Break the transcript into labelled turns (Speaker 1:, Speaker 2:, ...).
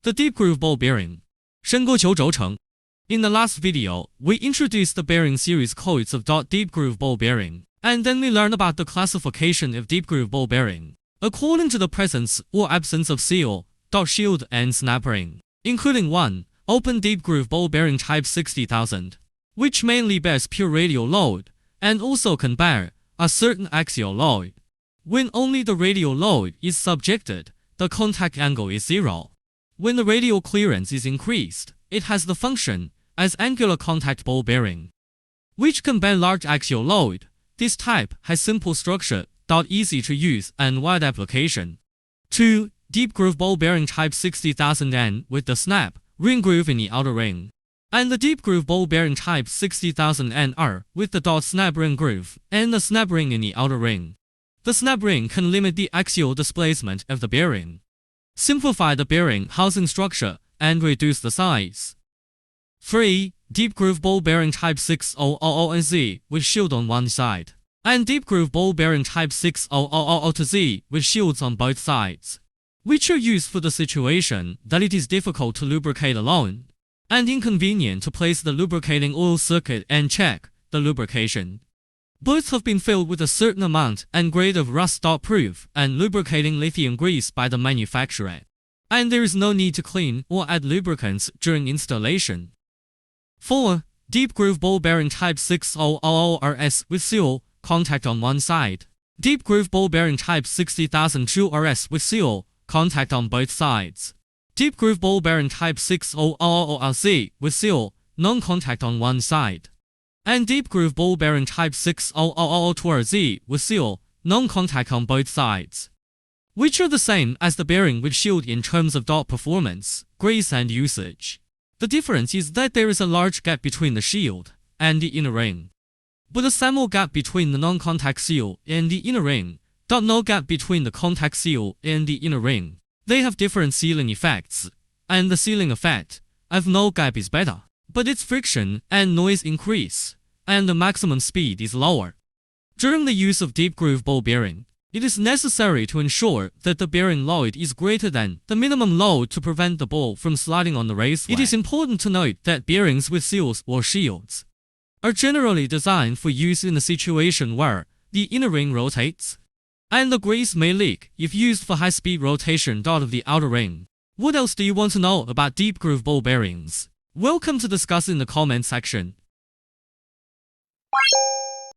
Speaker 1: The deep groove ball bearing. 深沟球轴承. In the last video, we introduced the bearing series coils of deep groove ball bearing, and then we learned about the classification of deep groove ball bearing, according to the presence or absence of seal, shield, and snap ring, including 1. Open deep groove ball bearing type 60,000, which mainly bears pure radial load, and also can bear a certain axial load. When only the radial load is subjected, the contact angle is 0. When the radial clearance is increased, it has the function as angular contact ball bearing, which can bear large axial load. This type has simple structure, easy to use, and wide application. 2. Deep groove ball bearing type 60,000 N with the snap ring groove in the outer ring, and the deep groove ball bearing type 60,000 NR with the snap ring groove and the snap ring in the outer ring. The snap ring can limit the axial displacement of the bearing, simplify the bearing housing structure, and reduce the size. 3. Deep groove ball bearing type 6000Z with shield on one side, and deep groove ball bearing type 6000Z with shields on both sides, which are used for the situation that it is difficult to lubricate alone, and inconvenient to place the lubricating oil circuit and check the lubrication. Both have been filled with a certain amount and grade of rust-proof and lubricating lithium grease by the manufacturer, and there is no need to clean or add lubricants during installation. 4. Deep groove ball bearing type 6000RS with seal, contact on one side. Deep groove ball bearing type 60,002 RS with seal, contact on both sides. Deep groove ball bearing type 6000RZ with seal, non-contact on one side. And deep groove ball bearing type 6000Z with seal, non-contact on both sides, which are the same as the bearing with shield in terms of performance, grace, and usage. The difference is that there is a large gap between the shield and the inner ring, but a small gap between the non-contact seal and the inner ring. No gap between the contact seal and the inner ring. They have different sealing effects, and the sealing effect of no gap is better, but its friction and noise increase, and the maximum speed is lower. During the use of deep groove ball bearing, it is necessary to ensure that the bearing load is greater than the minimum load to prevent the ball from sliding on the raceway. It is important to note that bearings with seals or shields are generally designed for use in a situation where the inner ring rotates, and the grease may leak if used for high-speed rotation of the outer ring. What else do you want to know about deep groove ball bearings? Welcome to discuss in the comment section.